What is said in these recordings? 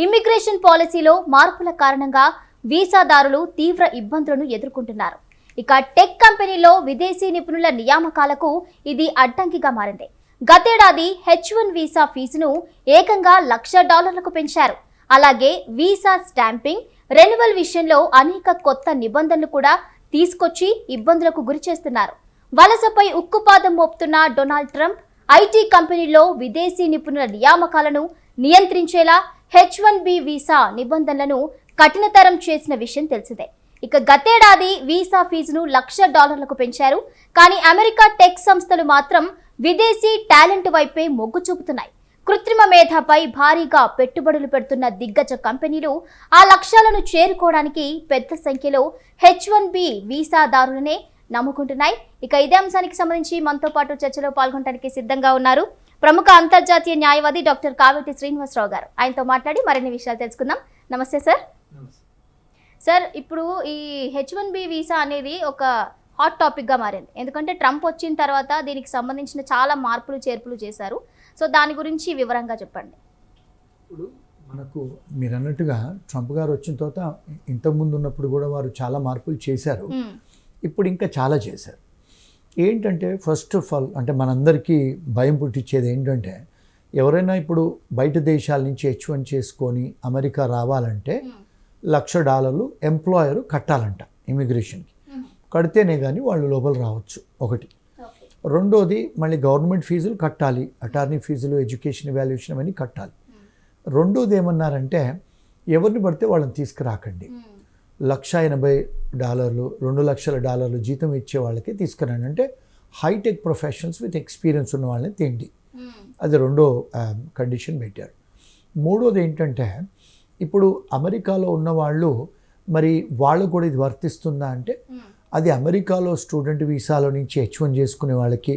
Immigration పాలసీలో మార్పుల కారణంగా వీసాదారులు తీవ్ర ఇబ్బందులను ఎదుర్కొంటున్నారు. ఇక టెక్ కంపెనీలో విదేశీ నిపుణుల నియామకాలకు ఇది అడ్డంకిగా మారింది. గతేడాది H1 వీసా ఫీజును ఏకంగా $1,00,000 పెంచారు. అలాగే వీసా స్టాంపింగ్, రెన్యువల్ విషయంలో అనేక కొత్త నిబంధనలు కూడా తీసుకొచ్చి ఇబ్బందులకు గురి చేస్తున్నారు. వలసపై ఉక్కుపాదం మోపుతున్న డొనాల్డ్ ట్రంప్ ఐటీ కంపెనీల్లో విదేశీ నిపుణుల నియామకాలను నియంత్రించేలా H1B వీసా నిబంధనలను కఠినతరం చేసిన విషయం తెలిసిందే. ఇక గతేడాది వీసా ఫీజును $1,00,000 పెంచారు. కానీ అమెరికా టెక్ సంస్థలు మాత్రం విదేశీ టాలెంట్ వైపే మొగ్గు చూపుతున్నాయి. కృత్రిమ మేధపై భారీగా పెట్టుబడులు పెడుతున్న దిగ్గజ కంపెనీలు ఆ లక్ష్యాలను చేరుకోవడానికి పెద్ద సంఖ్యలో H1B వీసాదారులనే నమ్ముకుంటున్నాయి. ఇక ఇదే అంశానికి సంబంధించి మనతో పాటు చర్చలో పాల్గొనడానికి సిద్ధంగా ఉన్నారు ప్రముఖ అంతర్జాతీయ న్యాయవాది డాక్టర్ కావేటి శ్రీనివాసరావు గారు. ఆయనతో మాట్లాడి మరిన్ని విషయాలు తెలుసుకుందాం. నమస్తే సార్. సార్, ఇప్పుడు ఈ H1B వీసా అనేది ఒక హాట్ టాపిక్గా మారింది. ఎందుకంటే ట్రంప్ వచ్చిన తర్వాత దీనికి సంబంధించిన చాలా మార్పులు చేర్పులు చేశారు. సో దాని గురించి వివరంగా చెప్పండి. ఇప్పుడు మనకు మీరు అన్నట్టుగా ట్రంప్ గారు వచ్చిన తర్వాత ఇంతకుముందు ఉన్నప్పుడు కూడా వారు చాలా మార్పులు చేశారు. ఇప్పుడు ఇంకా చాలా చేశారు. ఏంటంటే ఫస్ట్ ఆఫ్ ఆల్ అంటే మనందరికీ భయం పుట్టించేది ఏంటంటే ఎవరైనా ఇప్పుడు బయట దేశాల నుంచి H1 చేసుకొని అమెరికా రావాలంటే $1,00,000 ఎంప్లాయర్ కట్టాలంట ఇమిగ్రేషన్కి. కడితేనే కానీ వాళ్ళు లోపల రావచ్చు ఒకటి. రెండోది మళ్ళీ గవర్నమెంట్ ఫీజులు కట్టాలి, అటార్నీ ఫీజులు, ఎడ్యుకేషన్ వాల్యుయేషన్ అవన్నీ కట్టాలి. రెండోది ఏమన్నారంటే ఎవరిని పడితే వాళ్ళని తీసుకురాకండి, $1,80,000 $2,00,000 జీతం ఇచ్చే వాళ్ళకి తీసుకురండి, అంటే హైటెక్ ప్రొఫెషనల్స్ విత్ ఎక్స్పీరియన్స్ ఉన్న వాళ్ళని తేండి. అది రెండో కండిషన్ పెట్టారు. మూడోది ఏంటంటే ఇప్పుడు అమెరికాలో ఉన్న వాళ్ళు మరి వాళ్ళు కూడా ఇది వర్తిస్తుందా అంటే అది అమెరికాలో స్టూడెంట్ వీసాలో నుంచి H1 చేసుకునే వాళ్ళకి,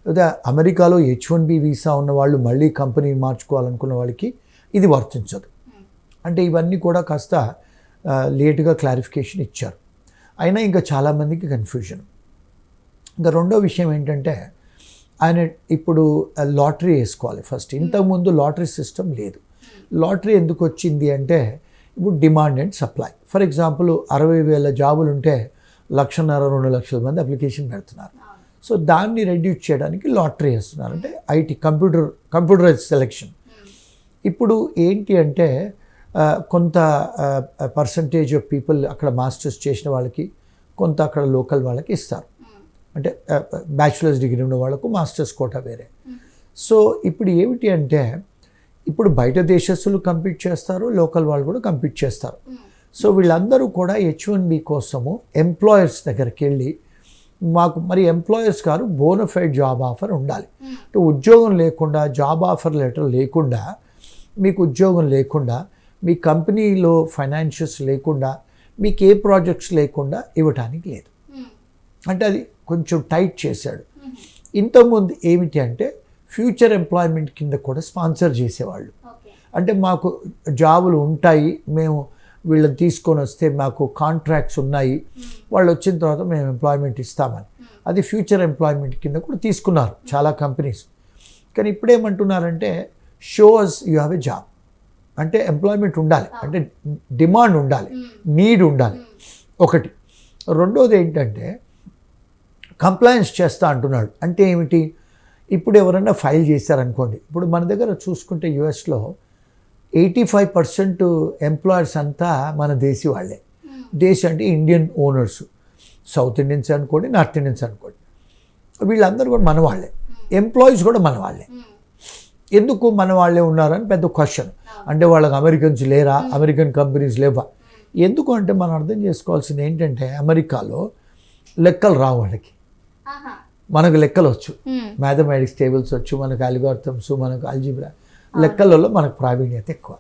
లేదా అమెరికాలో H1B వీసా ఉన్న వాళ్ళు మళ్ళీ కంపెనీ మార్చుకోవాలనుకున్న వాళ్ళకి ఇది వర్తించదు. అంటే ఇవన్నీ కూడా కాస్త లేటుగా క్లారిఫికేషన్ ఇచ్చారు. అయినా ఇంకా చాలామందికి కన్ఫ్యూజన్. ఇంకా రెండో విషయం ఏంటంటే ఆయన ఇప్పుడు లాటరీ వేసుకోవాలి ఫస్ట్. ఇంతకుముందు లాటరీ సిస్టమ్ లేదు. లాటరీ ఎందుకు వచ్చింది అంటే ఇప్పుడు demand and supply. For example 60,000 జాబులు ఉంటే 1,50,000 2,00,000 మంది అప్లికేషన్ పెడుతున్నారు. సో దాన్ని రెడ్యూస్ చేయడానికి లాటరీ వేస్తున్నారు, అంటే ఐటీ కంప్యూటరైజ్ సెలెక్షన్. ఇప్పుడు ఏంటి అంటే కొంత పర్సంటేజ్ ఆఫ్ పీపుల్ అక్కడ మాస్టర్స్ చేసిన వాళ్ళకి, కొంత అక్కడ లోకల్ వాళ్ళకి ఇస్తారు. అంటే బ్యాచులర్స్ డిగ్రీ ఉన్న వాళ్ళకు మాస్టర్స్ కోటా వేరే. సో ఇప్పుడు ఏమిటి అంటే ఇప్పుడు బయట దేశస్తులు కంపీట్ చేస్తారు, లోకల్ వాళ్ళు కూడా కంపీట్ చేస్తారు. సో వీళ్ళందరూ కూడా H1B కోసము ఎంప్లాయర్స్ దగ్గరికి వెళ్ళి మాకు మరి ఎంప్లాయర్స్ గారు బోనఫైడ్ జాబ్ ఆఫర్ ఉండాలి. అంటే ఉద్యోగం లేకుండా, జాబ్ ఆఫర్ లెటర్ లేకుండా, మీకు ఉద్యోగం లేకుండా, మీ కంపెనీలో ఫైనాన్షియల్స్ లేకుండా, మీకు ఏ ప్రాజెక్ట్స్ లేకుండా ఇవ్వటానికి లేదు. అంటే అది కొంచెం టైట్ చేశాడు. ఇంతకుముందు ఏమిటి అంటే ఫ్యూచర్ ఎంప్లాయ్మెంట్ కింద కూడా స్పాన్సర్ చేసేవాళ్ళు. అంటే మాకు జాబులు ఉంటాయి, మేము వీళ్ళని తీసుకొని వస్తే మాకు కాంట్రాక్ట్స్ ఉన్నాయి, వాళ్ళు వచ్చిన తర్వాత మేము ఎంప్లాయ్మెంట్ ఇస్తామని, అది ఫ్యూచర్ ఎంప్లాయ్మెంట్ కింద కూడా తీసుకున్నారు చాలా కంపెనీస్. కానీ ఇప్పుడేమంటున్నారంటే shows you have a job, అంటే ఎంప్లాయ్మెంట్ ఉండాలి, అంటే డిమాండ్ ఉండాలి, నీడ్ ఉండాలి ఒకటి. రెండోది ఏంటంటే కంప్లైన్స్ చేస్తా అంటున్నాడు. అంటే ఏమిటి, ఇప్పుడు ఎవరైనా ఫైల్ చేశారనుకోండి, ఇప్పుడు మన దగ్గర చూసుకుంటే యుఎస్లో 85% ఎంప్లాయర్స్ అంతా మన దేశీ వాళ్ళే. దేశీ అంటే ఇండియన్ ఓనర్స్, సౌత్ ఇండియన్స్ అనుకోండి, నార్త్ ఇండియన్స్ అనుకోండి, వీళ్ళందరూ కూడా మన వాళ్ళే. ఎంప్లాయీస్ కూడా మన వాళ్ళే. ఎందుకు మన వాళ్ళే ఉన్నారని పెద్ద క్వశ్చన్. అంటే వాళ్ళకి అమెరికన్స్ లేరా, అమెరికన్ కంపెనీస్ లేవా? ఎందుకు అంటే మనం అర్థం చేసుకోవాల్సింది ఏంటంటే అమెరికాలో లెక్కలు రావు వాళ్ళకి, మనకు లెక్కలు వచ్చు, మ్యాథమెటిక్స్ టేబుల్స్ వచ్చు, మనకు అల్గారిథమ్స్, మనకు అల్జిబ్రా, లెక్కలలో మనకు ప్రావీణ్యత ఎక్కువ.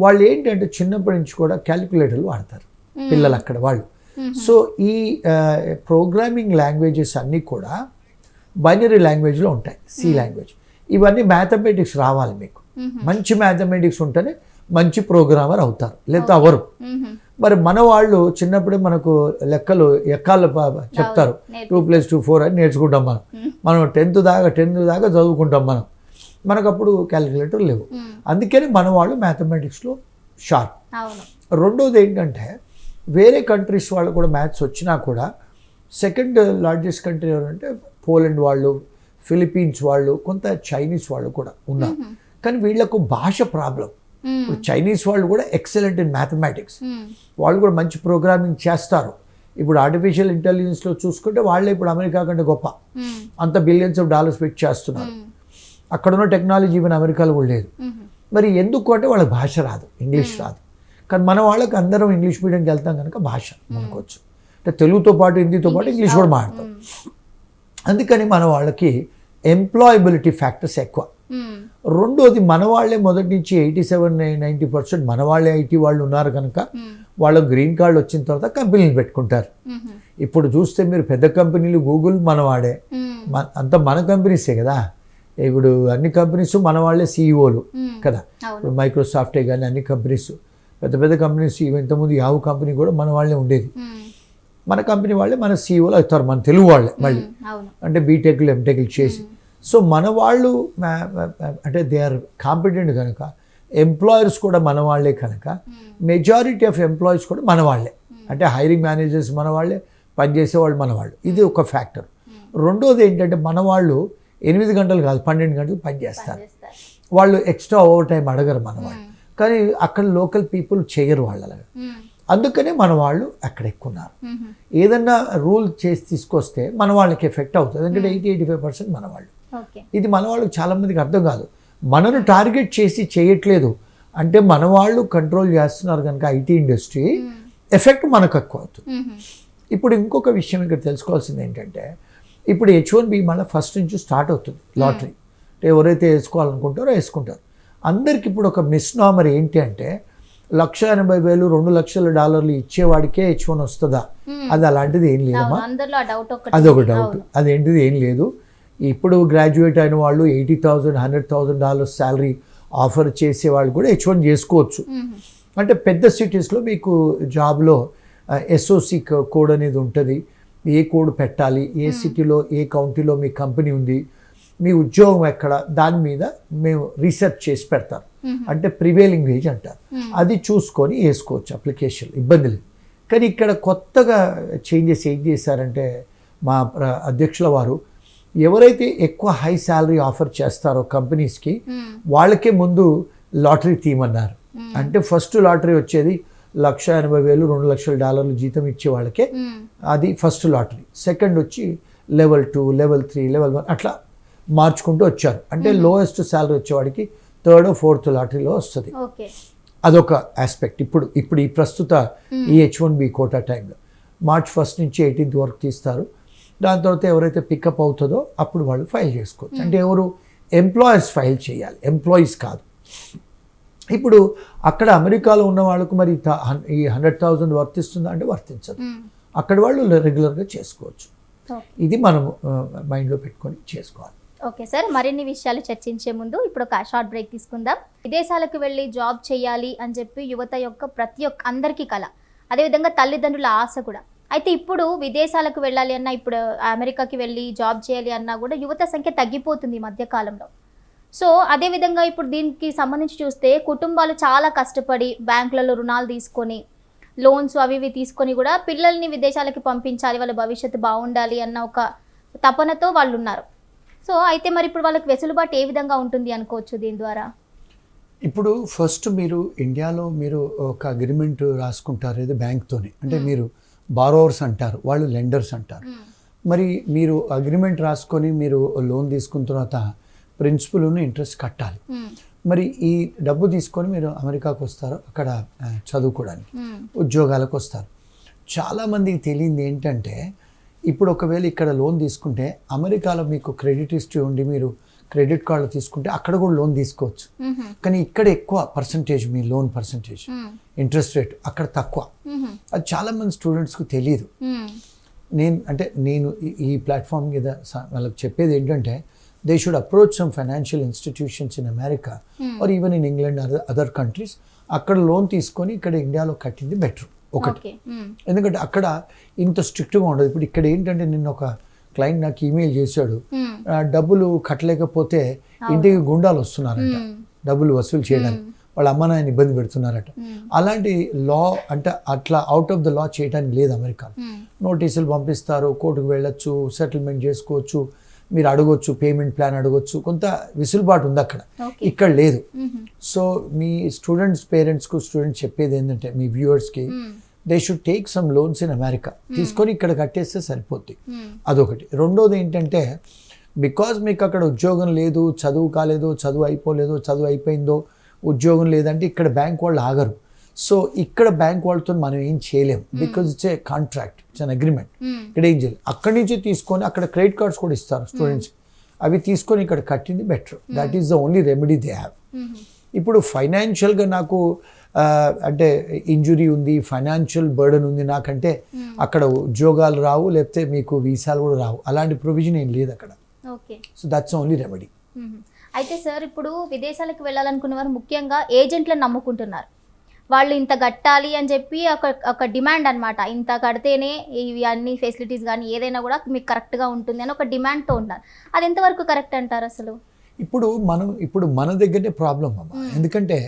వాళ్ళు ఏంటంటే చిన్నప్పటి నుంచి కూడా క్యాలిక్యులేటర్లు వాడతారు పిల్లలు అక్కడ వాళ్ళు. సో ఈ ప్రోగ్రామింగ్ లాంగ్వేజెస్ అన్నీ కూడా బైనరీ లాంగ్వేజ్లో ఉంటాయి, సి లాంగ్వేజ్. ఇవన్నీ మ్యాథమెటిక్స్ రావాలి మీకు. మంచి మ్యాథమెటిక్స్ ఉంటేనే మంచి ప్రోగ్రామర్ అవుతారు, లేదా అవరు. మరి మన వాళ్ళు చిన్నప్పుడే మనకు లెక్కలు ఎక్కాలు చెప్తారు, 2+2 4 అని నేర్చుకుంటాం మనం 10th దాకా చదువుకుంటాం మనకు అప్పుడు క్యాలిక్యులేటర్ లేవు. అందుకని మన వాళ్ళు మ్యాథమెటిక్స్లో షార్ప్. అవును. రెండోది ఏంటంటే వేరే కంట్రీస్ వాళ్ళు కూడా మ్యాథ్స్ వచ్చినా కూడా సెకండ్ లార్జెస్ట్ కంట్రీ ఎవరంటే పోలాండ్ వాళ్ళు, ఫిలిప్పీన్స్ వాళ్ళు, కొంత చైనీస్ వాళ్ళు కూడా ఉన్నారు. కానీ వీళ్ళకు భాష ప్రాబ్లం. ఇప్పుడు చైనీస్ వాళ్ళు కూడా ఎక్సలెంట్ ఇన్ మ్యాథమెటిక్స్, వాళ్ళు కూడా మంచి ప్రోగ్రామింగ్ చేస్తారు. ఇప్పుడు ఆర్టిఫిషియల్ ఇంటెలిజెన్స్లో చూసుకుంటే వాళ్ళే ఇప్పుడు అమెరికా కంటే గొప్ప, అంత బిలియన్స్ ఆఫ్ డాలర్స్ పెట్టి చేస్తున్నారు. అక్కడున్న టెక్నాలజీ ఈవెన్ అమెరికాలో కూడా లేదు. మరి ఎందుకు అంటే వాళ్ళకి భాష రాదు, ఇంగ్లీష్ రాదు. కానీ మన వాళ్ళకి అందరం ఇంగ్లీష్ మీడియంకి వెళ్తాం కనుక భాష మనకొచ్చు. అంటే తెలుగుతో పాటు హిందీతో పాటు ఇంగ్లీష్ కూడా మాట్లాడతాం. అందుకని మన వాళ్ళకి ఎంప్లాయబిలిటీ ఫ్యాక్టర్స్ ఎక్కువ. రెండోది మన వాళ్ళే మొదటి నుంచి 87-90% మన వాళ్ళే ఐటీ వాళ్ళు ఉన్నారు కనుక వాళ్ళ గ్రీన్ కార్డు వచ్చిన తర్వాత కంపెనీలు పెట్టుకుంటారు. ఇప్పుడు చూస్తే మీరు పెద్ద కంపెనీలు గూగుల్ మన వాడే, అంత మన కంపెనీసే కదా. ఇప్పుడు అన్ని కంపెనీస్ మన వాళ్ళే సీఈఓలు కదా. ఇప్పుడు మైక్రోసాఫ్టే కానీ అన్ని కంపెనీస్, పెద్ద పెద్ద కంపెనీస్, ఇంతకుముందు యాహూ కంపెనీ కూడా మన వాళ్ళే ఉండేది. మన కంపెనీ వాళ్ళే మన సీఈఓలు అవుతారు, మన తెలుగు వాళ్ళే మళ్ళీ, అంటే బీటెక్లు ఎంటెక్లు చేసి. సో మన వాళ్ళు అంటే దే ఆర్ కాంపిటెంట్ కనుక, ఎంప్లాయర్స్ కూడా మన వాళ్ళే కనుక మెజారిటీ ఆఫ్ ఎంప్లాయీస్ కూడా మన వాళ్ళే. అంటే హైరింగ్ మేనేజర్స్ మన వాళ్ళే, పనిచేసే వాళ్ళు మన వాళ్ళు. ఇది ఒక ఫ్యాక్టర్. రెండోది ఏంటంటే మన వాళ్ళు 8 గంటలు కాదు 12 గంటలు పనిచేస్తారు. వాళ్ళు ఎక్స్ట్రా ఓవర్ టైం అడగరు మన వాళ్ళు. కానీ అక్కడ లోకల్ పీపుల్ చేయరు వాళ్ళు. అందుకనే మన వాళ్ళు అక్కడ ఎక్కువ ఉన్నారు. ఏదన్నా రూల్ చేసి తీసుకొస్తే మన వాళ్ళకి ఎఫెక్ట్ అవుతుంది. ఎందుకంటే 80-85% మన వాళ్ళు. ఇది మన వాళ్ళకి చాలా మందికి అర్థం కాదు. మనను టార్గెట్ చేసి చేయట్లేదు అంటే మన వాళ్ళు కంట్రోల్ చేస్తున్నారు కనుక ఐటీ ఇండస్ట్రీ ఎఫెక్ట్ మనకు ఎక్కువ అవుతుంది. ఇప్పుడు ఇంకొక విషయం ఇక్కడ తెలుసుకోవాల్సింది ఏంటంటే, ఇప్పుడు H1B మళ్ళీ ఫస్ట్ నుంచి స్టార్ట్ అవుతుంది లాటరీ. అంటే ఎవరైతే వేసుకోవాలనుకుంటారో వేసుకుంటారు. అందరికి ఇప్పుడు ఒక మిస్నామర్ ఏంటి అంటే, $1,80,000 $2 లక్షల ఇచ్చేవాడికే H1 వస్తుందా? అది అలాంటిది ఏం లేదమ్మా. అదొక డౌట్. అదేంటిది ఏం లేదు. ఇప్పుడు గ్రాడ్యుయేట్ అయిన వాళ్ళు $80,000 $100,000 శాలరీ ఆఫర్ చేసే వాళ్ళు కూడా H1 చేసుకోవచ్చు. అంటే పెద్ద సిటీస్లో మీకు జాబ్లో SOC కోడ్ అనేది ఉంటుంది. ఏ కోడ్ పెట్టాలి, ఏ సిటీలో ఏ కౌంటీలో మీ కంపెనీ ఉంది, మీ ఉద్యోగం ఎక్కడ, దాని మీద మేము రీసెర్చ్ చేసి పెడతారు. అంటే ప్రివేలింగ్ వేజ్ అంటారు. అది చూసుకొని వేసుకోవచ్చు అప్లికేషన్, ఇబ్బంది లేదు. కానీ ఇక్కడ కొత్తగా చేంజెస్ ఏం చేశారంటే మా అధ్యక్షుల వారు, ఎవరైతే ఎక్కువ హై శాలరీ ఆఫర్ చేస్తారో కంపెనీస్కి వాళ్ళకే ముందు లాటరీ తీయమన్నారు. అంటే ఫస్ట్ లాటరీ వచ్చేది $1,80,000 $2 లక్షల జీతం ఇచ్చే వాళ్ళకే అది ఫస్ట్ లాటరీ. సెకండ్ వచ్చి లెవెల్ 2, లెవెల్ 3, లెవెల్ 1 అట్లా మార్చుకుంటూ వచ్చారు. అంటే లోయెస్ట్ శాలరీ వచ్చేవాడికి థర్డ్ ఫోర్త్ లాటరీలో వస్తుంది. అదొక ఆస్పెక్ట్. ఇప్పుడు ఈ ప్రస్తుత ఈ H1B కోటా టైంలో March 1 నుంచి 18th వరకు తీస్తారు. దాని తర్వాత ఎవరైతే పికప్ అవుతుందో అప్పుడు వాళ్ళు ఫైల్ చేసుకోవచ్చు. అంటే ఎవరు ఎంప్లాయర్స్ ఫైల్ చేయాలి, ఎంప్లాయీస్ కాదు. ఇప్పుడు అక్కడ అమెరికాలో ఉన్న వాళ్ళకు మరి ఈ 100,000 వర్తిస్తుందా అంటే వర్తించదు. అక్కడ వాళ్ళు రెగ్యులర్గా చేసుకోవచ్చు. ఇది మనం మైండ్లో పెట్టుకొని చేసుకోవాలి. ఓకే సార్, మరిన్ని విషయాలు చర్చించే ముందు ఇప్పుడు ఒక షార్ట్ బ్రేక్ తీసుకుందాం. విదేశాలకు వెళ్ళి జాబ్ చేయాలి అని చెప్పి యువత యొక్క ప్రతి ఒక్క అందరికీ కల, అదేవిధంగా తల్లిదండ్రుల ఆశ కూడా. అయితే ఇప్పుడు విదేశాలకు వెళ్ళాలి అన్నా, ఇప్పుడు అమెరికాకి వెళ్ళి జాబ్ చేయాలి అన్నా కూడా యువత సంఖ్య తగ్గిపోతుంది ఈ మధ్యకాలంలో. సో అదేవిధంగా ఇప్పుడు దీనికి సంబంధించి చూస్తే కుటుంబాలు చాలా కష్టపడి బ్యాంకులలో రుణాలు తీసుకొని, లోన్స్ అవి ఇవి తీసుకొని కూడా పిల్లల్ని విదేశాలకి పంపించాలి, వాళ్ళ భవిష్యత్తు బాగుండాలి అన్న ఒక తపనతో వాళ్ళు ఉన్నారు. సో అయితే మరి ఇప్పుడు వాళ్ళకి వెసులుబాటు ఏ విధంగా ఉంటుంది అనుకోవచ్చు దీని ద్వారా? ఇప్పుడు ఫస్ట్ మీరు ఇండియాలో మీరు ఒక అగ్రిమెంట్ రాసుకుంటారు ఏదో బ్యాంక్తోని. అంటే మీరు బారోవర్స్ అంటారు, వాళ్ళు లెండర్స్ అంటారు. మరి మీరు అగ్రిమెంట్ రాసుకొని మీరు లోన్ తీసుకున్న తర్వాత ప్రిన్సిపల్ను ఇంట్రెస్ట్ కట్టాలి. మరి ఈ డబ్బు తీసుకొని మీరు అమెరికాకు వస్తారు, అక్కడ చదువుకోవడానికి, ఉద్యోగాలకు వస్తారు. చాలామందికి తెలియంది ఏంటంటే, ఇప్పుడు ఒకవేళ ఇక్కడ లోన్ తీసుకుంటే అమెరికాలో మీకు క్రెడిట్ హిస్టరీ ఉండి మీరు క్రెడిట్ కార్డు తీసుకుంటే అక్కడ కూడా లోన్ తీసుకోవచ్చు. కానీ ఇక్కడ ఎక్కువ పర్సంటేజ్, మీ లోన్ పర్సంటేజ్ ఇంట్రెస్ట్ రేట్ అక్కడ తక్కువ. అది చాలామంది స్టూడెంట్స్కి తెలియదు. నేను ఈ ప్లాట్ఫామ్ మీద వాళ్ళకి చెప్పేది ఏంటంటే, they should approach some financial institutions in America or even in England or other countries. అక్కడ లోన్ తీసుకొని ఇక్కడ ఇండియాలో కట్టింది బెటర్ ఒకటి. ఎందుకంటే అక్కడ ఇంత స్ట్రిక్ట్గా ఉండదు. ఇప్పుడు ఇక్కడ ఏంటంటే, నిన్న ఒక క్లయింట్ నాకు ఈమెయిల్ చేశాడు, డబ్బులు కట్టలేకపోతే ఇంటికి గుండాలు వస్తున్నారంట డబ్బులు వసూలు చేయడానికి. వాళ్ళ అమ్మ నాయన ఇబ్బంది పెడుతున్నారట. అలాంటి లా అంటే అట్లా అవుట్ ఆఫ్ ద లా చేయడానికి లేదు అమెరికాలో. నోటీసులు పంపిస్తారు, కోర్టుకు వెళ్ళొచ్చు, సెటిల్మెంట్ చేసుకోవచ్చు, మీరు అడగొచ్చు, పేమెంట్ ప్లాన్ అడగొచ్చు, కొంత విసులుబాటు ఉంది అక్కడ. ఇక్కడ లేదు. సో మీ పేరెంట్స్కు స్టూడెంట్స్ చెప్పేది ఏంటంటే మీ వ్యూవర్స్కి they should take some loans in America, తీసుకొని ఇక్కడ కట్టేస్తే సరిపోద్ది. అదొకటి. రెండోది ఏంటంటే బికాజ్ మీకు అక్కడ ఉద్యోగం లేదు, చదువు కాలేదు, చదువు అయిపోలేదు, చదువు అయిపోయిందో, ఉద్యోగం లేదంటే ఇక్కడ బ్యాంక్ వాళ్ళు ఆగరు. సో ఇక్కడ బ్యాంక్ వాళ్ళతో మనం ఏం చేయలేం, because it's a contract, it's an agreement. ఇక్కడ ఏం చేయాలి, అక్కడి నుంచి తీసుకొని అక్కడ క్రెడిట్ కార్డ్స్ కూడా ఇస్తారు స్టూడెంట్స్, అవి తీసుకొని ఇక్కడ కట్టింది better. That is the only remedy they have. ఇప్పుడు ఫైనాన్షియల్గా నాకు అంటే ఇంజురీ ఉంది, ఫైనాన్షియల్ బర్డన్ ఉంది నాకంటే అక్కడ ఉద్యోగాలు రావు, లేకపోతే మీకు వీసాలు కూడా రావు, అలాంటి ప్రొవిజన్ ఏం లేదు అక్కడ. So that's only remedy. అయితే సార్ ఇప్పుడు విదేశాలకు వెళ్ళాలనుకున్న వారు ముఖ్యంగా ఏజెంట్లను నమ్ముకుంటున్నారు. వాళ్ళు ఇంత కట్టాలి అని చెప్పి ఒక డిమాండ్ అనమాట, ఇంత కడితేనే ఇవి అన్ని ఫెసిలిటీస్ కానీ ఏదైనా కూడా మీకు కరెక్ట్గా ఉంటుంది అని ఒక డిమాండ్తో ఉన్నారు. అది ఎంతవరకు కరెక్ట్ అంటారు అసలు? ఇప్పుడు మన దగ్గరే ప్రాబ్లం అమ్మ. ఎందుకంటే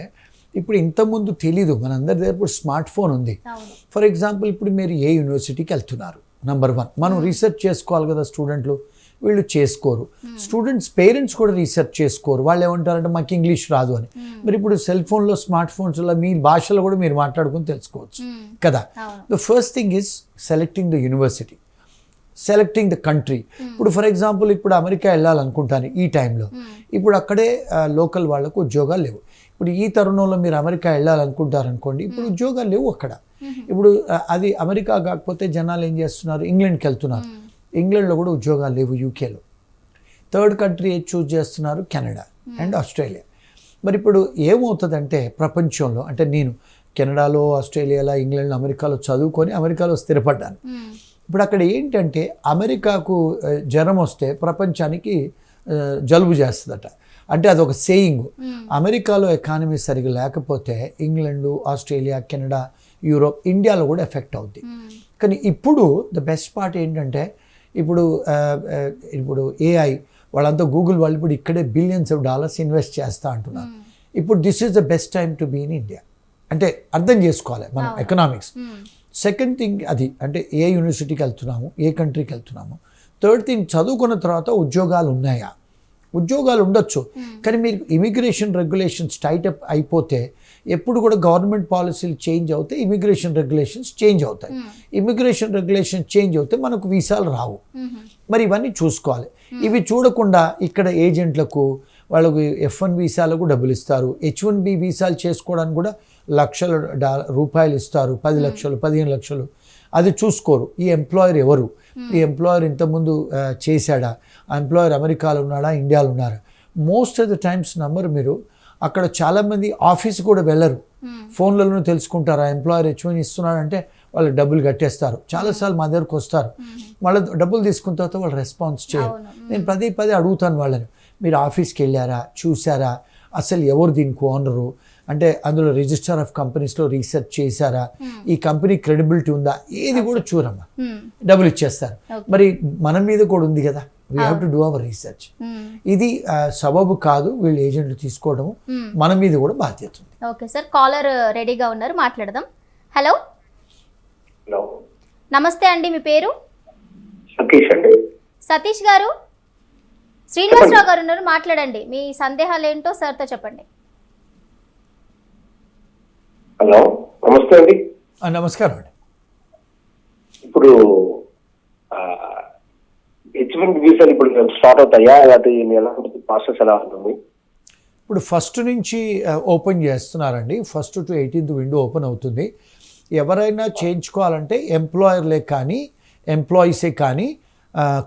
ఇప్పుడు ఇంతకుముందు తెలీదు, మనందరి దగ్గర ఇప్పుడు స్మార్ట్ ఫోన్ ఉంది. ఫర్ ఎగ్జాంపుల్ ఇప్పుడు మీరు ఏ యూనివర్సిటీకి వెళ్తున్నారు, నెంబర్ 1 మనం రీసెర్చ్ చేసుకోవాలి కదా. స్టూడెంట్లు వీళ్ళు చేసుకోరు, స్టూడెంట్స్ పేరెంట్స్ కూడా రీసెర్చ్ చేసుకోరు. వాళ్ళు ఏమంటారంటే మాకు ఇంగ్లీష్ రాదు అని. మరి ఇప్పుడు సెల్ ఫోన్లో, స్మార్ట్ ఫోన్స్లో మీ భాషలో కూడా మీరు మాట్లాడుకుని తెలుసుకోవచ్చు కదా. The first thing is selecting the university, selecting the country. ఇప్పుడు ఫర్ ఎగ్జాంపుల్ ఇప్పుడు అమెరికా వెళ్ళాలనుకుంటాను ఈ టైంలో, ఇప్పుడు అక్కడే లోకల్ వాళ్ళకు ఉద్యోగాలు లేవు. ఇప్పుడు ఈ తరుణంలో మీరు అమెరికా వెళ్ళాలనుకుంటారనుకోండి, ఇప్పుడు ఉద్యోగాలు లేవు అక్కడ. ఇప్పుడు అది అమెరికా కాకపోతే జనాలు ఏం చేస్తున్నారు, ఇంగ్లాండ్కి వెళ్తున్నారు. ఇంగ్లాండ్లో కూడా ఉద్యోగాలు లేవు, యూకేలో. థర్డ్ కంట్రీ చూస్ చేస్తున్నారు, కెనడా అండ్ ఆస్ట్రేలియా. మరి ఇప్పుడు ఏమవుతుందంటే ప్రపంచంలో, అంటే నేను కెనడాలో, ఆస్ట్రేలియాలో, ఇంగ్లాండ్లో, అమెరికాలో చదువుకొని అమెరికాలో స్థిరపడ్డాను. ఇప్పుడు అక్కడ ఏంటంటే అమెరికాకు జ్వరం వస్తే ప్రపంచానికి జలుబు చేస్తుందట. అంటే అదొక సేయింగ్. అమెరికాలో ఎకానమీ సరిగా లేకపోతే ఇంగ్లాండు, ఆస్ట్రేలియా, కెనడా, యూరోప్, ఇండియాలో కూడా ఎఫెక్ట్ అవుద్ది. కానీ ఇప్పుడు ద బెస్ట్ పార్ట్ ఏంటంటే ఇప్పుడు ఏఐ వాళ్ళంతా గూగుల్ వాళ్ళు ఇప్పుడు ఇక్కడే బిలియన్స్ ఆఫ్ డాలర్స్ ఇన్వెస్ట్ చేస్తూ అంటున్నారు. ఇప్పుడు this is the best time to be in India. అంటే అర్థం చేసుకోవాలి మనం ఎకనామిక్స్. సెకండ్ థింగ్ అది, అంటే ఏ యూనివర్సిటీకి వెళ్తున్నాము, ఏ కంట్రీకి వెళ్తున్నాము. థర్డ్ థింగ్, చదువుకున్న తర్వాత ఉద్యోగాలు ఉన్నాయా? ఉద్యోగాలు ఉండొచ్చు, కానీ మీరు ఇమిగ్రేషన్ రెగ్యులేషన్స్ టైటప్ అయిపోతే ఎప్పుడు కూడా గవర్నమెంట్ పాలసీలు చేంజ్ అవుతాయి, ఇమిగ్రేషన్ రెగ్యులేషన్స్ చేంజ్ అవుతాయి. ఇమిగ్రేషన్ రెగ్యులేషన్స్ చేంజ్ అవుతే మనకు వీసాలు రావు. మరి ఇవన్నీ చూసుకోవాలి. ఇవి చూడకుండా ఇక్కడ ఏజెంట్లకు వాళ్ళకు F1 వీసాలకు డబ్బులు ఇస్తారు, H1B వీసాలు చేసుకోవడానికి కూడా లక్షల రూపాయలు ఇస్తారు, 10 లక్షలు 15 లక్షలు. అది చూసుకోరు. ఈ ఎంప్లాయర్ ఎవరు, ఈ ఎంప్లాయర్ ఇంతకుముందు చేశాడా, ఆ ఎంప్లాయర్ అమెరికాలో ఉన్నాడా, ఇండియాలో ఉన్నారా. Most of the times number మీరు అక్కడ చాలామంది ఆఫీస్ కూడా వెళ్ళరు, ఫోన్లలో తెలుసుకుంటారు. ఆ ఎంప్లాయర్ H1 ఇస్తున్నాడంటే వాళ్ళు డబ్బులు కట్టేస్తారు. చాలాసార్లు మా దగ్గరకు వస్తారు, వాళ్ళ డబ్బులు తీసుకున్న తర్వాత వాళ్ళు రెస్పాన్స్ చేయరు. నేను పదే అడుగుతాను వాళ్ళని, మీరు ఆఫీస్కి వెళ్ళారా, చూసారా, అసలు ఎవరు దీనికి ఓనరు, అంటే అందులో రిజిస్టర్ ఆఫ్ కంపెనీస్లో రీసెర్చ్ చేశారా, ఈ కంపెనీ క్రెడిబిలిటీ ఉందా, ఏది కూడా చూరమ్మా, డబ్బులు ఇచ్చేస్తారు. మరి మన మీద కూడా ఉంది కదా, we have to do our research. ఇది సబబు కాదు వీళ్ళు ఏజెంట్లు తీసుకోవడం, మన మీద కూడా బాధ్యత ఉంది. ఓకే సార్, కాలర్ రెడీగా ఉన్నారు, మాట్లాడదాం. హలో నమస్తే అండి, మీ పేరు? సతీష్ అండి. సతీష్ గారు, శ్రీనివాసరావు గారు ఉన్నారు, మాట్లాడండి. మీ సందేహాలు ఏంటో సార్తో చెప్పండి. హలో, నమస్తే అండి. నమస్కారం అండి. ఇప్పుడు H1 వీసాలు ఇప్పుడు స్టార్ట్ అవుతాయా, అది ఎలా ఉంటుంది, ప్రాసెస్ ఎలా ఉంటుంది? ఇప్పుడు ఫస్ట్ నుంచి ఓపెన్ చేస్తున్నారండి. 1st to 18th window open అవుతుంది. ఎవరైనా చేయించుకోవాలంటే ఎంప్లాయర్లే కానీ ఎంప్లాయీసే కానీ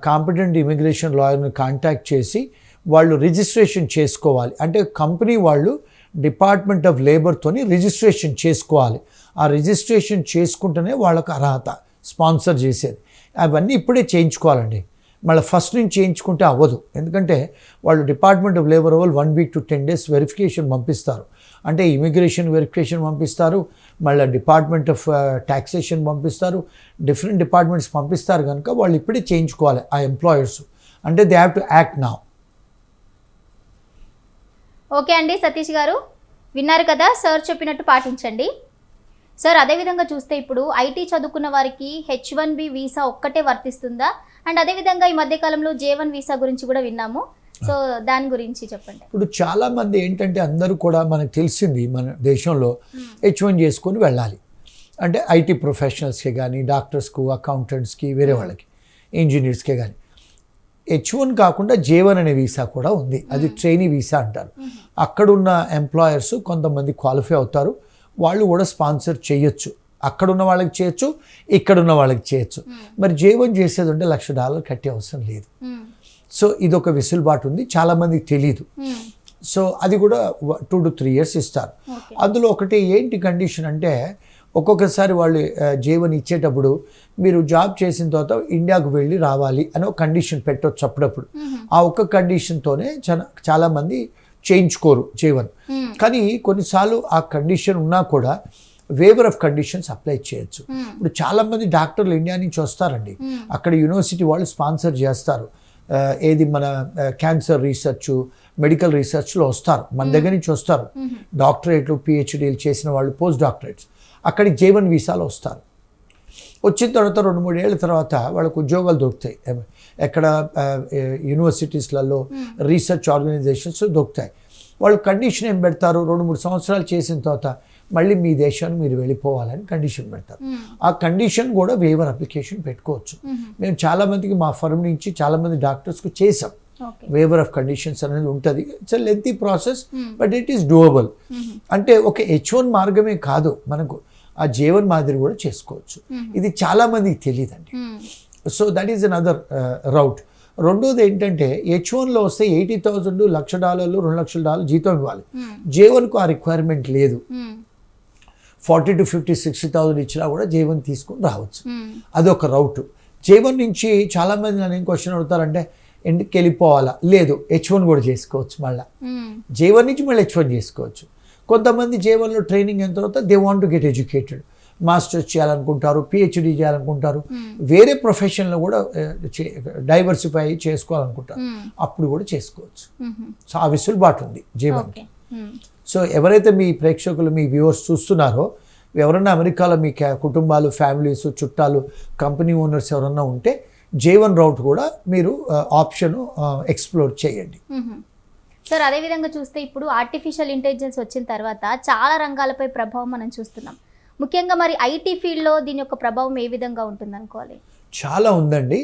కాంపిటెంట్ ఇమిగ్రేషన్ లాయర్ని కాంటాక్ట్ చేసి వాళ్ళు రిజిస్ట్రేషన్ చేసుకోవాలి. అంటే కంపెనీ వాళ్ళు డిపార్ట్మెంట్ ఆఫ్ లేబర్తోని రిజిస్ట్రేషన్ చేసుకోవాలి. ఆ రిజిస్ట్రేషన్ చేసుకుంటేనే వాళ్ళకు అర్హత, స్పాన్సర్ చేసేది. అవన్నీ ఇప్పుడే చేయించుకోవాలండి. మళ్ళీ ఫస్ట్ నుంచి చేయించుకుంటే అవ్వదు. ఎందుకంటే వాళ్ళు డిపార్ట్మెంట్ ఆఫ్ లేబర్ వాళ్ళు 1 week to 10 days వెరిఫికేషన్ పంపిస్తారు. అంటే ఇమిగ్రేషన్ వెరిఫికేషన్ పంపిస్తారు, మళ్ళీ డిపార్ట్మెంట్ ఆఫ్ ట్యాక్సేషన్ పంపిస్తారు, డిఫరెంట్ డిపార్ట్మెంట్స్ పంపిస్తారు. కనుక వాళ్ళు ఇప్పుడే చేయించుకోవాలి ఆ ఎంప్లాయర్స్. అంటే they have to act now. Okay అండి సతీష్ గారు, విన్నారు కదా, సార్ చెప్పినట్టు పాటించండి. సార్ అదేవిధంగా చూస్తే ఇప్పుడు ఐటీ చదువుకున్న వారికి H1B వీసా ఒక్కటే వర్తిస్తుందా? అండ్ అదేవిధంగా ఈ మధ్యకాలంలో J1 వీసా గురించి కూడా విన్నాము. సో దాని గురించి చెప్పండి. ఇప్పుడు చాలా మంది ఏంటంటే అందరూ కూడా మనకు తెలిసింది మన దేశంలో H1 చేసుకొని వెళ్ళాలి. అంటే ఐటీ ప్రొఫెషనల్స్కే కానీ, డాక్టర్స్కు, అకౌంటెంట్స్కి, వేరే వాళ్ళకి, ఇంజనీర్స్కే కానీ. H1 కాకుండా J1 అనే వీసా కూడా ఉంది. అది ట్రైనీ వీసా అంటారు. అక్కడున్న ఎంప్లాయర్స్ కొంతమంది క్వాలిఫై అవుతారు, వాళ్ళు కూడా స్పాన్సర్ చేయొచ్చు. అక్కడున్న వాళ్ళకి చేయొచ్చు, ఇక్కడున్న వాళ్ళకి చేయొచ్చు. మరి J1 చేసేది ఉంటే $1,00,000 కట్టే అవసరం లేదు. సో ఇదొక వెసులుబాటు ఉంది, చాలామందికి తెలీదు. సో అది కూడా 2 to 3 years ఇస్తారు. అందులో ఒకటి ఏంటి కండిషన్ అంటే, ఒక్కొక్కసారి వాళ్ళు J1 ఇచ్చేటప్పుడు మీరు జాబ్ చేసిన తర్వాత ఇండియాకు వెళ్ళి రావాలి అని ఒక కండిషన్ పెట్టవచ్చు అప్పుడప్పుడు. ఆ ఒక్క కండిషన్తోనే చాలామంది చేయించుకోరు J1. కానీ కొన్నిసార్లు ఆ కండిషన్ ఉన్నా కూడా వేవర్ ఆఫ్ కండిషన్స్ అప్లై చేయొచ్చు. ఇప్పుడు చాలామంది డాక్టర్లు ఇండియా నుంచి వస్తారండి, అక్కడ యూనివర్సిటీ వాళ్ళు స్పాన్సర్ చేస్తారు. ఏది మన క్యాన్సర్ రీసెర్చ్, మెడికల్ రీసెర్చ్లో వస్తారు, మన దగ్గర నుంచి వస్తారు. డాక్టరేట్లు, PhDలు చేసిన వాళ్ళు, పోస్ట్ డాక్టరేట్స్ అక్కడికి J1 వీసాలో వస్తారు. వచ్చిన తర్వాత 2-3 ఏళ్ళ తర్వాత వాళ్ళకు ఉద్యోగాలు దొరుకుతాయి. ఎక్కడ యూనివర్సిటీస్లలో, రీసెర్చ్ ఆర్గనైజేషన్స్ దొరుకుతాయి. వాళ్ళు కండిషన్ ఏం పెడతారు, 2-3 సంవత్సరాలు చేసిన తర్వాత మళ్ళీ మీ దేశానికి మీరు వెళ్ళిపోవాలని కండిషన్ పెడతారు. ఆ కండిషన్ కూడా వేవర్ అప్లికేషన్ పెట్టుకోవచ్చు. మేము చాలామందికి మా ఫర్మ్ నుంచి చాలామంది డాక్టర్స్కు చేసాం. వేవర్ ఆఫ్ కండిషన్స్ అనేది ఉంటుంది. It's a lengthy process, but it is doable. అంటే ఒక H1 మార్గమే కాదు, మనకు ఆ J1 మాదిరి కూడా చేసుకోవచ్చు. ఇది చాలామందికి తెలియదండి. సో దట్ ఈస్ అనదర్ రౌట్. రెండోది ఏంటంటే, H1లో వస్తే $80,000, $1,00,000, $2,00,000 జీతం ఇవ్వాలి. J1కు ఆ రిక్వైర్మెంట్ లేదు. 40 to 50, 60,000 ఇచ్చినా కూడా J1 తీసుకొని రావచ్చు. అదొక రౌట్. J1 నుంచి చాలామంది నన్ను ఏం క్వశ్చన్ అడుగుతారంటే, ఎందుకు వెళ్ళిపోవాలా? లేదు, H1 కూడా చేసుకోవచ్చు. మళ్ళీ J1 నుంచి మళ్ళీ H1 చేసుకోవచ్చు. కొంతమంది J1లో ట్రైనింగ్ అయిన తర్వాత they want to get educated, masters చేయాలనుకుంటారు, PhD చేయాలనుకుంటారు, వేరే ప్రొఫెషన్లో కూడా డైవర్సిఫై చేసుకోవాలనుకుంటారు, అప్పుడు కూడా చేసుకోవచ్చు. సో ఆ వెసులుబాటు ఉంది J1కి. సో ఎవరైతే మీ ప్రేక్షకులు, మీ వ్యూవర్స్ చూస్తున్నారో, ఎవరైనా అమెరికాలో మీ కుటుంబాలు, ఫ్యామిలీస్, చుట్టాలు, కంపెనీ ఓనర్స్ ఎవరన్నా ఉంటే J1 రౌట్ కూడా మీరు ఆప్షన్ ఎక్స్ప్లోర్ చేయండి. సార్ అదేవిధంగా చూస్తే ఇప్పుడు ఆర్టిఫిషియల్ ఇంటెలిజెన్స్ వచ్చిన తర్వాత చాలా రంగాలపై ప్రభావం మనం చూస్తున్నాం. ముఖ్యంగా మరి ఐటీ ఫీల్డ్లో దీని యొక్క ప్రభావం ఏ విధంగా ఉంటుంది అనుకోవాలి? చాలా ఉందండి.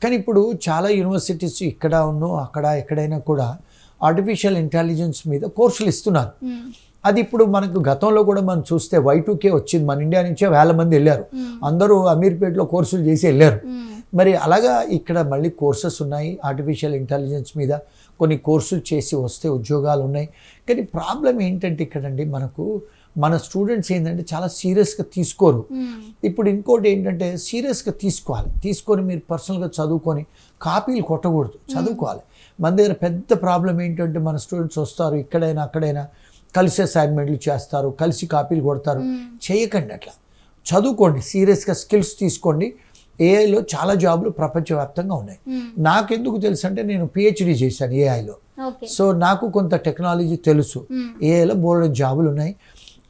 కానీ ఇప్పుడు చాలా యూనివర్సిటీస్ ఇక్కడ అక్కడ ఎక్కడైనా కూడా ఆర్టిఫిషియల్ ఇంటెలిజెన్స్ మీద కోర్సులు ఇస్తున్నారు. అది ఇప్పుడు మనకు గతంలో కూడా మనం చూస్తే Y2K వచ్చింది, మన ఇండియా నుంచే 1000 మంది వెళ్ళారు, అందరూ అమీర్పేటలో కోర్సులు చేసి వెళ్ళారు. మరి అలాగా ఇక్కడ మళ్ళీ కోర్సెస్ ఉన్నాయి ఆర్టిఫిషియల్ ఇంటెలిజెన్స్ మీద, కొన్ని కోర్సులు చేసి వస్తే ఉద్యోగాలు ఉన్నాయి. కానీ ప్రాబ్లం ఏంటంటే ఇక్కడండి, మన స్టూడెంట్స్ ఏంటంటే చాలా సీరియస్గా తీసుకోరు. ఇప్పుడు ఇంకోటి ఏంటంటే, సీరియస్గా తీసుకొని మీరు పర్సనల్గా చదువుకొని కాపీలు కొట్టకూడదు, చదువుకోవాలి. మన దగ్గర పెద్ద ప్రాబ్లం ఏంటంటే, మన స్టూడెంట్స్ వస్తారు, ఇక్కడైనా అక్కడైనా కలిసి అసైన్మెంట్లు చేస్తారు, కలిసి కాపీలు కొడతారు. చేయకండి అట్లా, చదువుకోండి, సీరియస్గా స్కిల్స్ తీసుకోండి. ఏఐలో చాలా జాబులు ప్రపంచవ్యాప్తంగా ఉన్నాయి. నాకెందుకు తెలుసు అంటే, నేను PhD చేశాను ఏఐలో. సో నాకు కొంత టెక్నాలజీ తెలుసు. ఏఐలో బోల్డెన్ జాబులు ఉన్నాయి,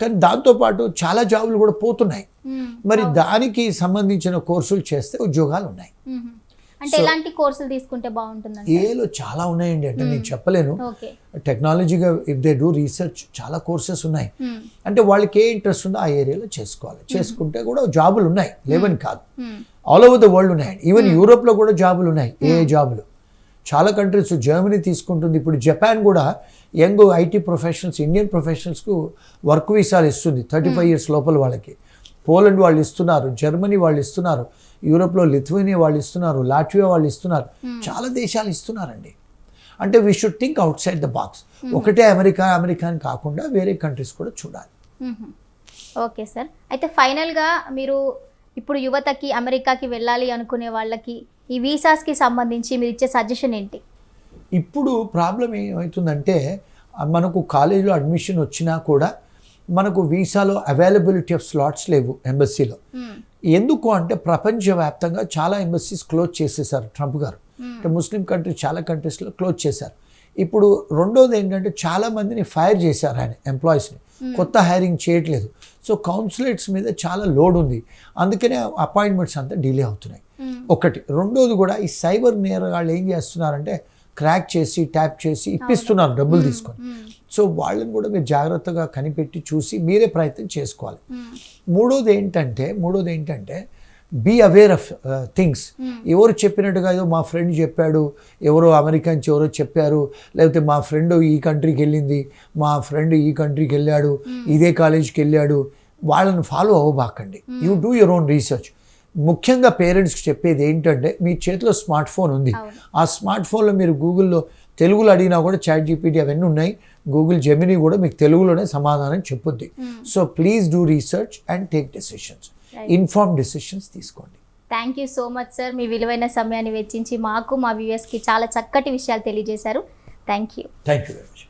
కానీ దాంతోపాటు చాలా జాబులు కూడా పోతున్నాయి. మరి దానికి సంబంధించిన కోర్సులు చేస్తే ఉద్యోగాలు ఉన్నాయి. అంటే ఎలాంటి కోర్సులు తీసుకుంటే బాగుంటుంది? ఏఐలో చాలా ఉన్నాయండి, అంటే నేను చెప్పలేను. టెక్నాలజీగా ఇఫ్ దే డూ రీసెర్చ్ చాలా కోర్సెస్ ఉన్నాయి. అంటే వాళ్ళకి ఏ ఇంట్రెస్ట్ ఉందో ఆ ఏరియాలో చేసుకోవాలి. చేసుకుంటే కూడా జాబులు ఉన్నాయి, లేవని కాదు. ఆల్ ఓవర్ ద వరల్డ్ ఉన్నాయి. ఈవెన్ యూరోప్లో కూడా జాబులు ఉన్నాయి, ఏఐ జాబులు. చాలా కంట్రీస్, జర్మనీ తీసుకుంటుంది, ఇప్పుడు జపాన్ కూడా యంగ్ ఐటీ ప్రొఫెషనల్స్, ఇండియన్ ప్రొఫెషనల్స్కు వర్క్ వీసాలు ఇస్తుంది 35 years లోపల వాళ్ళకి. పోలాండ్ వాళ్ళు ఇస్తున్నారు, జర్మనీ వాళ్ళు ఇస్తున్నారు, యూరోప్లో లిథువేనియా వాళ్ళు ఇస్తున్నారు, లాట్వియా వాళ్ళు ఇస్తున్నారు, చాలా దేశాలు ఇస్తున్నారండి. అంటే we should think out side the box. ఒకటే అమెరికా అని కాకుండా వేరే కంట్రీస్ కూడా చూడాలి. ఓకే సార్, అయితే ఫైనల్గా మీరు ఇప్పుడు యువతకి అమెరికాకి వెళ్ళాలి అనుకునే వాళ్ళకి ఈ వీసాస్కి సంబంధించి మీరు ఇచ్చే సజెషన్ ఏంటి? ఇప్పుడు ప్రాబ్లం ఏమవుతుందంటే, మనకు కాలేజీలో అడ్మిషన్ వచ్చినా కూడా మనకు వీసాలో అవైలబిలిటీ ఆఫ్ స్లాట్స్ లేవు ఎంబసీలో. ఎందుకు అంటే, ప్రపంచవ్యాప్తంగా చాలా ఎంబసీస్ క్లోజ్ చేసేసారు ట్రంప్ గారు. అంటే ముస్లిం కంట్రీస్ చాలా కంట్రీస్లో క్లోజ్ చేశారు. ఇప్పుడు రెండోది ఏంటంటే చాలామందిని ఫైర్ చేశారు ఆయన ఎంప్లాయీస్ని, కొత్త హైరింగ్ చేయట్లేదు. సో కౌన్సిలేట్స్ మీద చాలా లోడ్ ఉంది, అందుకనే అపాయింట్మెంట్స్ అంతా డిలే అవుతున్నాయి. ఒకటి. రెండోది కూడా ఈ సైబర్ నేరగాళ్ళు ఏం చేస్తున్నారంటే క్రాక్ చేసి ట్యాప్ చేసి ఇప్పిస్తున్నారు డబ్బులు తీసుకొని. సో వాళ్ళని కూడా మీరు జాగ్రత్తగా కనిపెట్టి చూసి మీరే ప్రయత్నం చేసుకోవాలి. మూడోది ఏంటంటే బీ అవేర్ ఆఫ్ థింగ్స్. ఎవరు చెప్పినట్టుగా ఏదో మా ఫ్రెండ్ చెప్పాడు, ఎవరో అమెరికా నుంచి ఎవరో చెప్పారు, లేకపోతే మా ఫ్రెండ్ ఈ కంట్రీకి వెళ్ళింది, మా ఫ్రెండ్ ఈ కంట్రీకి వెళ్ళాడు, ఇదే కాలేజ్కి వెళ్ళాడు, వాళ్ళని ఫాలో అవ్వబాకండి. You do your own research. ముఖ్యంగా పేరెంట్స్కి చెప్పేది ఏంటంటే మీ చేతిలో స్మార్ట్ ఫోన్ ఉంది, ఆ స్మార్ట్ ఫోన్లో మీరు గూగుల్లో తెలుగులో అడిగినా కూడా చాట్ జీపీటీ అవన్నీ ఉన్నాయి, గూగుల్ జెమినీ కూడా మీకు తెలుగులోనే సమాధానం చెప్పుద్ది. So please do research and take decisions, inform decisions తీసుకోండి. Thank you so much sir, మీ విలువైన సమయాన్ని వెచ్చించి మాకు మా వ్యూయర్స్కి చాలా చక్కటి విషయాలు తెలియజేశారు. Thank you very much.